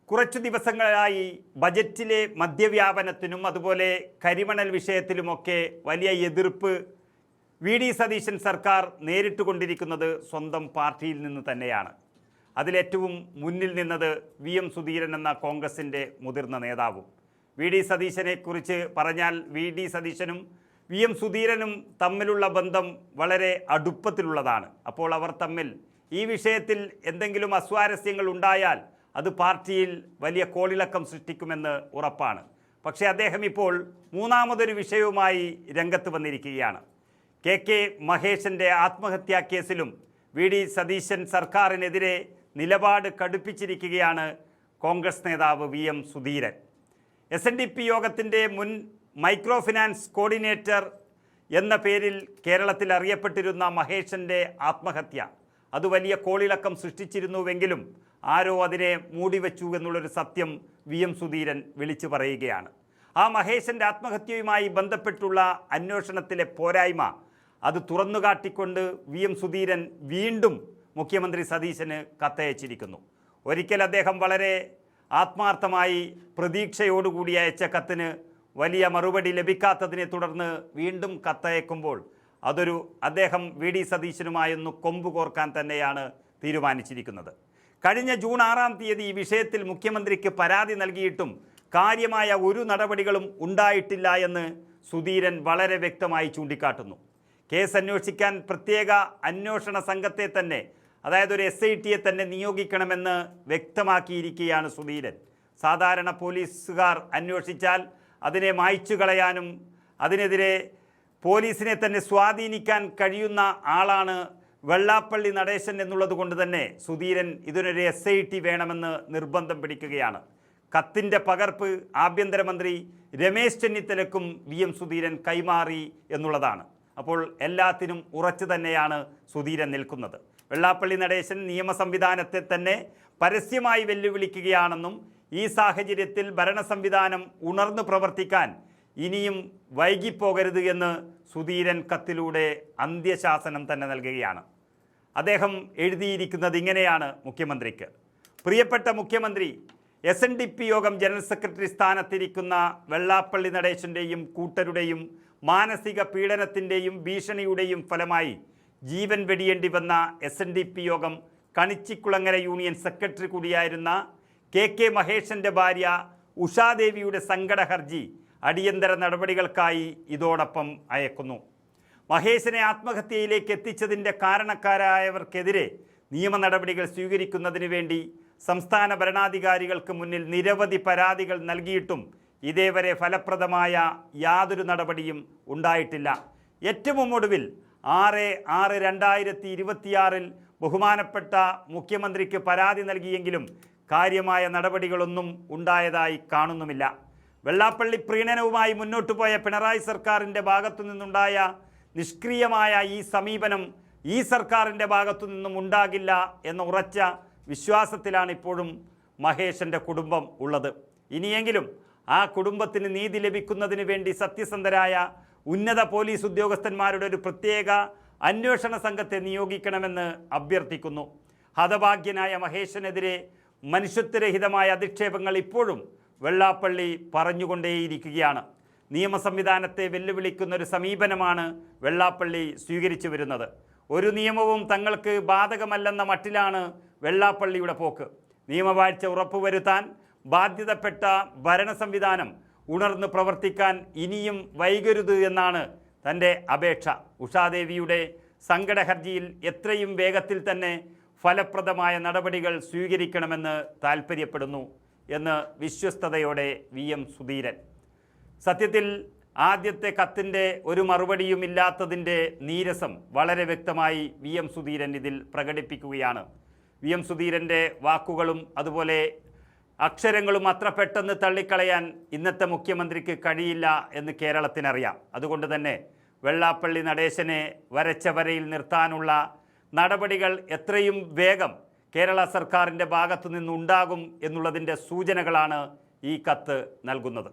കുറച്ചു ദിവസങ്ങളായി ബജറ്റിലെ മദ്യവ്യാപനത്തിനും അതുപോലെ കരിമണൽ വിഷയത്തിലുമൊക്കെ വലിയ എതിർപ്പ് വി.ഡി. സതീശൻ സർക്കാർ നേരിട്ടുകൊണ്ടിരിക്കുന്നത് സ്വന്തം പാർട്ടിയിൽ നിന്ന് തന്നെയാണ്. അതിലേറ്റവും മുന്നിൽ നിന്നത് വി.എം. സുധീരൻ എന്ന കോൺഗ്രസിൻ്റെ മുതിർന്ന നേതാവും. വി.ഡി. സതീശനെക്കുറിച്ച് പറഞ്ഞാൽ വി.ഡി. സതീശനും വി.എം. സുധീരനും തമ്മിലുള്ള ബന്ധം വളരെ അടുപ്പത്തിലുള്ളതാണ്. അപ്പോൾ അവർ തമ്മിൽ ഈ വിഷയത്തിൽ എന്തെങ്കിലും അസ്വാരസ്യങ്ങൾ ഉണ്ടായാൽ അത് പാർട്ടിയിൽ വലിയ കോളിളക്കം സൃഷ്ടിക്കുമെന്ന് ഉറപ്പാണ്. പക്ഷേ അദ്ദേഹം ഇപ്പോൾ മൂന്നാമതൊരു വിഷയവുമായി രംഗത്ത് വന്നിരിക്കുകയാണ്. കെ മഹേശൻ്റെ ആത്മഹത്യാ കേസിലും വി.ഡി. സതീശൻ സർക്കാരിനെതിരെ നിലപാട് കടുപ്പിച്ചിരിക്കുകയാണ് കോൺഗ്രസ് നേതാവ് വി.എം. സുധീരൻ. SNDP യോഗത്തിൻ്റെ മുൻ മൈക്രോ ഫിനാൻസ് കോർഡിനേറ്റർ എന്ന പേരിൽ കേരളത്തിൽ അറിയപ്പെട്ടിരുന്ന മഹേശൻ്റെ ആത്മഹത്യ അത് വലിയ കോളിളക്കം സൃഷ്ടിച്ചിരുന്നുവെങ്കിലും ആരോ അതിനെ മൂടിവെച്ചു എന്നുള്ളൊരു സത്യം വി.എം. സുധീരൻ വിളിച്ചു പറയുകയാണ്. ആ മഹേശൻ്റെ ആത്മഹത്യയുമായി ബന്ധപ്പെട്ടുള്ള അന്വേഷണത്തിലെ പോരായ്മ അത് തുറന്നുകാട്ടിക്കൊണ്ട് വി.എം. സുധീരൻ വീണ്ടും മുഖ്യമന്ത്രി സതീശന് കത്തയച്ചിരിക്കുന്നു. ഒരിക്കൽ അദ്ദേഹം വളരെ ആത്മാർത്ഥമായി പ്രതീക്ഷയോടുകൂടി അയച്ച കത്തിന് വലിയ മറുപടി ലഭിക്കാത്തതിനെ തുടർന്ന് വീണ്ടും കത്തയക്കുമ്പോൾ അദ്ദേഹം വി.ഡി. സതീശനുമായൊന്ന് കൊമ്പ് കോർക്കാൻ തന്നെയാണ് തീരുമാനിച്ചിരിക്കുന്നത്. കഴിഞ്ഞ ജൂൺ 6-ാം തീയതി ഈ വിഷയത്തിൽ മുഖ്യമന്ത്രിക്ക് പരാതി നൽകിയിട്ടും കാര്യമായ ഒരു നടപടികളും ഉണ്ടായിട്ടില്ല എന്ന് സുധീരൻ വളരെ വ്യക്തമായി ചൂണ്ടിക്കാട്ടുന്നു. കേസ് അന്വേഷിക്കാൻ പ്രത്യേക അന്വേഷണ സംഘത്തെ തന്നെ, അതായത് ഒരു SITയെ തന്നെ നിയോഗിക്കണമെന്ന് വ്യക്തമാക്കിയിരിക്കുകയാണ് സുധീരൻ. സാധാരണ പോലീസുകാർ അന്വേഷിച്ചാൽ അതിനെ മായ്ച്ചു കളയാനും അതിനെതിരെ പോലീസിനെ തന്നെ സ്വാധീനിക്കാൻ കഴിയുന്ന ആളാണ് വെള്ളാപ്പള്ളി നടേശൻ എന്നുള്ളത് കൊണ്ട് തന്നെ സുധീരൻ ഇതിനൊരു SIT വേണമെന്ന് നിർബന്ധം പിടിക്കുകയാണ്. കത്തിൻ്റെ പകർപ്പ് ആഭ്യന്തരമന്ത്രി രമേശ് ചെന്നിത്തലയ്ക്കും വി.എം. സുധീരൻ കൈമാറി എന്നുള്ളതാണ്. അപ്പോൾ എല്ലാത്തിനും ഉറച്ചു തന്നെയാണ് സുധീരൻ നിൽക്കുന്നത്. വെള്ളാപ്പള്ളി നടേശൻ നിയമ സംവിധാനത്തെ തന്നെ പരസ്യമായി വെല്ലുവിളിക്കുകയാണെന്നും ഈ സാഹചര്യത്തിൽ ഭരണ സംവിധാനം ഉണർന്നു പ്രവർത്തിക്കാൻ ഇനിയും വൈകിപ്പോകരുത് എന്ന് സുധീരൻ കത്തിലൂടെ അന്ത്യശാസനം തന്നെ നൽകുകയാണ്. അദ്ദേഹം എഴുതിയിരിക്കുന്നത് ഇങ്ങനെയാണ് മുഖ്യമന്ത്രിക്ക്: പ്രിയപ്പെട്ട മുഖ്യമന്ത്രി, SNDP യോഗം ജനറൽ സെക്രട്ടറി സ്ഥാനത്തിരിക്കുന്ന വെള്ളാപ്പള്ളി നടേശൻ്റെയും കൂട്ടരുടെയും മാനസിക പീഡനത്തിൻ്റെയും ഭീഷണിയുടെയും ഫലമായി ജീവൻ വെടിയേണ്ടി വന്ന SNDP യോഗം കണിച്ചിക്കുളങ്ങര യൂണിയൻ സെക്രട്ടറി കൂടിയായിരുന്ന കെ മഹേശൻ്റെ ഭാര്യ ഉഷാദേവിയുടെ സങ്കട ഹർജി അടിയന്തര നടപടികൾക്കായി ഇതോടൊപ്പം അയക്കുന്നു. മഹേശനെ ആത്മഹത്യയിലേക്ക് എത്തിച്ചതിൻ്റെ കാരണക്കാരായവർക്കെതിരെ നിയമ നടപടികൾ സ്വീകരിക്കുന്നതിന് വേണ്ടി സംസ്ഥാന ഭരണാധികാരികൾക്ക് മുന്നിൽ നിരവധി പരാതികൾ നൽകിയിട്ടും ഇതേവരെ ഫലപ്രദമായ യാതൊരു നടപടിയും ഉണ്ടായിട്ടില്ല. ഏറ്റവും ഒടുവിൽ 6/6/2026 ബഹുമാനപ്പെട്ട മുഖ്യമന്ത്രിക്ക് പരാതി നൽകിയെങ്കിലും കാര്യമായ നടപടികളൊന്നും ഉണ്ടായതായി കാണുന്നുമില്ല. വെള്ളാപ്പള്ളി പ്രീണനവുമായി മുന്നോട്ടു പോയ പിണറായി സർക്കാരിൻ്റെ ഭാഗത്തു നിന്നുണ്ടായ നിഷ്ക്രിയമായ ഈ സമീപനം ഈ സർക്കാരിൻ്റെ ഭാഗത്തു നിന്നും ഉണ്ടാകില്ല എന്ന ഉറച്ച വിശ്വാസത്തിലാണ് ഇപ്പോഴും മഹേശൻ്റെ കുടുംബം ഉള്ളത്. ഇനിയെങ്കിലും ആ കുടുംബത്തിന് നീതി ലഭിക്കുന്നതിന് വേണ്ടി സത്യസന്ധരായ ഉന്നത പോലീസ് ഉദ്യോഗസ്ഥന്മാരുടെ ഒരു പ്രത്യേക അന്വേഷണ സംഘത്തെ നിയോഗിക്കണമെന്ന് അഭ്യർത്ഥിക്കുന്നു. ഹതഭാഗ്യനായ മഹേശനെതിരെ മനുഷ്യത്വരഹിതമായ അധിക്ഷേപങ്ങൾ ഇപ്പോഴും വെള്ളാപ്പള്ളി പറഞ്ഞുകൊണ്ടേയിരിക്കുകയാണ്. നിയമ സംവിധാനത്തെ വെല്ലുവിളിക്കുന്ന ഒരു സമീപനമാണ് വെള്ളാപ്പള്ളി സ്വീകരിച്ചു വരുന്നത്. ഒരു നിയമവും തങ്ങൾക്ക് ബാധകമല്ലെന്ന മട്ടിലാണ് വെള്ളാപ്പള്ളിയുടെ പോക്ക്. നിയമവാഴ്ച ഉറപ്പുവരുത്താൻ ബാധ്യതപ്പെട്ട ഭരണ സംവിധാനം ഉണർന്ന് പ്രവർത്തിക്കാൻ ഇനിയും വൈകരുത് എന്നാണ് തൻ്റെ അപേക്ഷ. ഉഷാദേവിയുടെ സങ്കട ഹർജിയിൽ എത്രയും വേഗത്തിൽ തന്നെ ഫലപ്രദമായ നടപടികൾ സ്വീകരിക്കണമെന്ന് താൽപ്പര്യപ്പെടുന്നു എന്ന് വിശ്വസ്തയോടെ വി.എം. സുധീരൻ. സത്യത്തിൽ ആദ്യത്തെ കത്തിൻ്റെ ഒരു മറുപടിയുമില്ലാത്തതിൻ്റെ നീരസം വളരെ വ്യക്തമായി വി.എം. സുധീരൻ ഇതിൽ പ്രകടിപ്പിക്കുകയാണ്. വി.എം. സുധീരൻ്റെ വാക്കുകളും അതുപോലെ അക്ഷരങ്ങളും അത്ര പെട്ടെന്ന് തള്ളിക്കളയാൻ ഇന്നത്തെ മുഖ്യമന്ത്രിക്ക് കഴിയില്ല എന്ന് കേരളത്തിനറിയാം. അതുകൊണ്ട് തന്നെ വെള്ളാപ്പള്ളി നടേശനെ വരച്ച വരയിൽ നിർത്താനുള്ള നടപടികൾ എത്രയും വേഗം കേരള സർക്കാരിൻ്റെ ഭാഗത്തു നിന്നുണ്ടാകും എന്നുള്ളതിൻ്റെ സൂചനകളാണ് ഈ കത്ത് നൽകുന്നത്.